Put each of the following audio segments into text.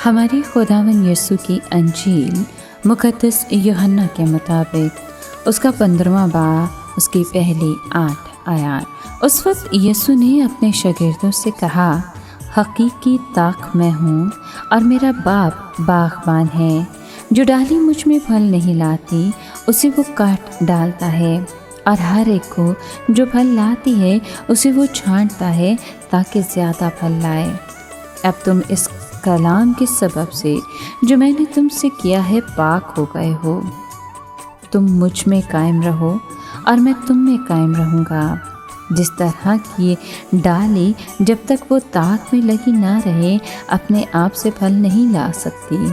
ہماری خداوند یسوع کی انجیل مقدس یوحنا کے مطابق اس کا 15واں باب اس کی پہلی 8 آیات۔ اس وقت یسوع نے اپنے شاگردوں سے کہا، حقیقی طاق میں ہوں اور میرا باپ باغبان ہے۔ جو ڈالی مجھ میں پھل نہیں لاتی اسے وہ کاٹ ڈالتا ہے، اور ہر ایک کو جو پھل لاتی ہے اسے وہ چھانٹتا ہے تاکہ زیادہ پھل لائے۔ اب تم اس کلام کے سبب سے جو میں نے تم سے کیا ہے پاک ہو گئے ہو۔ تم مجھ میں قائم رہو اور میں تم میں قائم رہوں گا۔ جس طرح کی ڈالی جب تک وہ طاق میں لگی نہ رہے اپنے آپ سے پھل نہیں لا سکتی،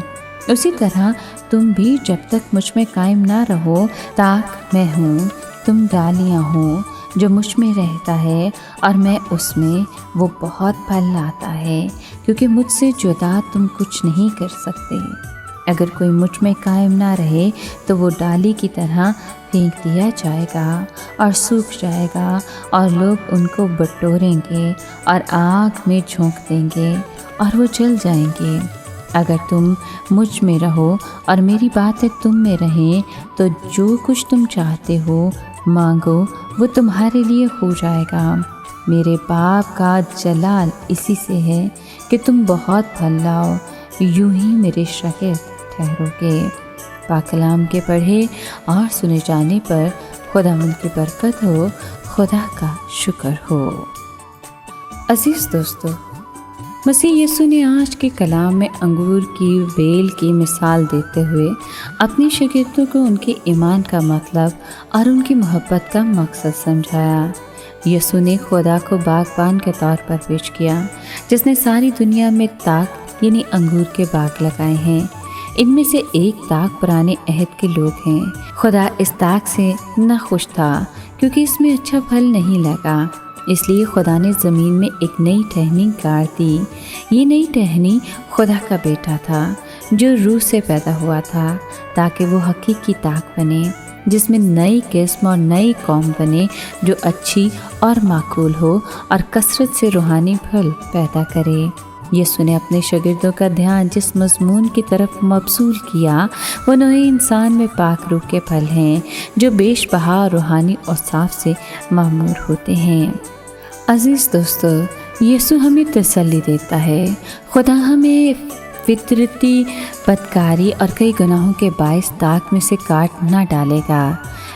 اسی طرح تم بھی جب تک مجھ میں قائم نہ رہو۔ طاق میں ہوں، تم ڈالیاں ہوں۔ جو مجھ میں رہتا ہے اور میں اس میں، وہ بہت پھل لاتا ہے، کیونکہ مجھ سے جدا تم کچھ نہیں کر سکتے۔ اگر کوئی مجھ میں قائم نہ رہے تو وہ ڈالی کی طرح پھینک دیا جائے گا اور سوکھ جائے گا، اور لوگ ان کو بٹوریں گے اور آگ میں جھونک دیں گے اور وہ جل جائیں گے۔ اگر تم مجھ میں رہو اور میری باتیں تم میں رہیں تو جو کچھ تم چاہتے ہو مانگو، وہ تمہارے لیے ہو جائے گا۔ میرے باپ کا جلال اسی سے ہے کہ تم بہت پھل لاؤ، یوں ہی میرے شاگرد ٹھہرو گے۔ پاک کلام کے پڑھے اور سنے جانے پر خداوند کی برکت ہو، خدا کا شکر ہو۔ عزیز دوستو، مسیح یسوع نے آج کے کلام میں انگور کی بیل کی مثال دیتے ہوئے اپنے شاگردوں کو ان کے ایمان کا مطلب اور ان کی محبت کا مقصد سمجھایا۔ یسوع نے خدا کو باغبان کے طور پر پیش کیا جس نے ساری دنیا میں طاق یعنی انگور کے باغ لگائے ہیں۔ ان میں سے ایک طاق پرانے عہد کے لوگ ہیں۔ خدا اس طاق سے ناخوش تھا کیونکہ اس میں اچھا پھل نہیں لگا، اس لیے خدا نے زمین میں ایک نئی ٹہنی گاڑ دی۔ یہ نئی ٹہنی خدا کا بیٹا تھا جو روح سے پیدا ہوا تھا تاکہ وہ حقیقی طاق بنے، جس میں نئی قسم اور نئی قوم بنے جو اچھی اور معقول ہو اور کثرت سے روحانی پھل پیدا کرے۔ یسوع نے اپنے شاگردوں کا دھیان جس مضمون کی طرف مبذول کیا وہ نوع انسان میں پاک روح کے پھل ہیں جو بیش بہا روحانی اوصاف سے معمور ہوتے ہیں۔ عزیز دوستو، یسوع ہمیں تسلی دیتا ہے۔ خدا ہمیں فطرتی بدکاری اور کئی گناہوں کے باعث طاق میں سے کاٹ نہ ڈالے گا۔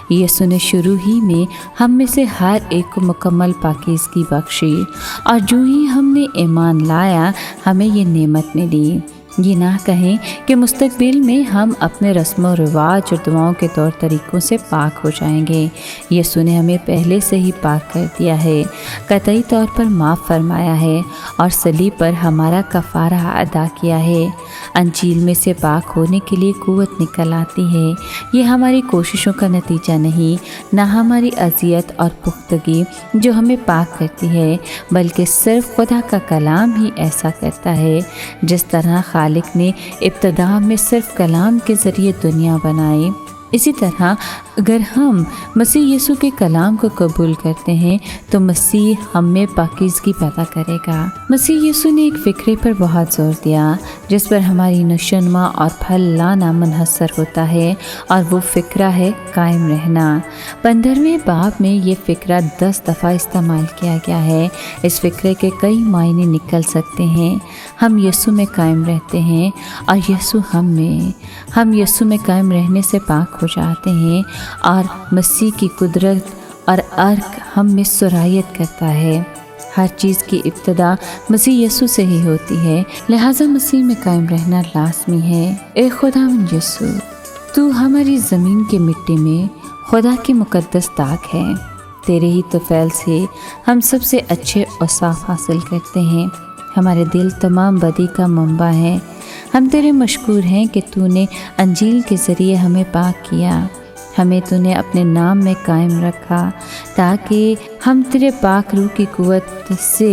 یسوع نے شروع ہی میں ہم میں سے ہر ایک کو مکمل پاکیزگی بخشی، اور جو ہی ہم نے ایمان لایا ہمیں یہ نعمت ملی۔ یہ نہ کہیں کہ مستقبل میں ہم اپنے رسم و رواج اور دعاؤں کے طور طریقوں سے پاک ہو جائیں گے۔ یسوع نے ہمیں پہلے سے ہی پاک کر دیا ہے، قطعی طور پر معاف فرمایا ہے اور صلیب پر ہمارا کفارہ ادا کیا ہے۔ انجیل میں سے پاک ہونے کے لیے قوت نکل آتی ہے۔ یہ ہماری کوششوں کا نتیجہ نہیں، نہ ہماری اذیت اور پختگی جو ہمیں پاک کرتی ہے، بلکہ صرف خدا کا کلام ہی ایسا کرتا ہے۔ جس طرح خالق نے ابتدا میں صرف کلام کے ذریعے دنیا بنائی، اسی طرح اگر ہم مسیح یسوع کے کلام کو قبول کرتے ہیں تو مسیح ہم میں پاکیزگی پیدا کرے گا۔ مسیح یسوع نے ایک فکرے پر بہت زور دیا جس پر ہماری نشوونما اور پھل لانا منحصر ہوتا ہے، اور وہ فکرہ ہے قائم رہنا۔ 15ویں باب میں یہ فکرہ 10 دفعہ استعمال کیا گیا ہے۔ اس فکرے کے کئی معنی نکل سکتے ہیں۔ ہم یسوع میں قائم رہتے ہیں اور یسوع ہم یسوع میں قائم رہنے سے پاک ہو جاتے ہیں، اور مسیح کی قدرت اور عرق ہم میں سرایت کرتا ہے۔ ہر چیز کی ابتدا مسیح یسوع سے ہی ہوتی ہے، لہٰذا مسیح میں قائم رہنا لازمی ہے۔ اے خداوند یسوع، تو ہماری زمین کی مٹی میں خدا کی مقدس طاق ہے۔ تیرے ہی طفیل سے ہم سب سے اچھے اوصاف حاصل کرتے ہیں۔ ہمارے دل تمام بدی کا منبع ہیں۔ ہم تیرے مشکور ہیں کہ تو نے انجیل کے ذریعے ہمیں پاک کیا، ہمیں تو نے اپنے نام میں قائم رکھا تاکہ ہم تیرے پاک روح کی قوت سے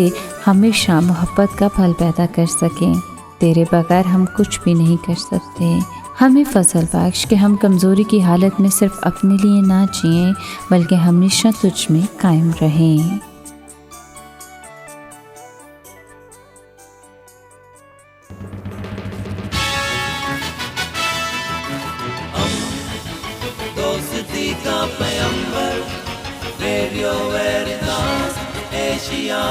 ہمیشہ محبت کا پھل پیدا کر سکیں۔ تیرے بغیر ہم کچھ بھی نہیں کر سکتے۔ ہمیں فضل بخش کہ ہم کمزوری کی حالت میں صرف اپنے لیے نہ جئیں بلکہ ہمیشہ تجھ میں قائم رہیں۔ زندگی کا پیمبر ریڈیو ویریتاس ایشیا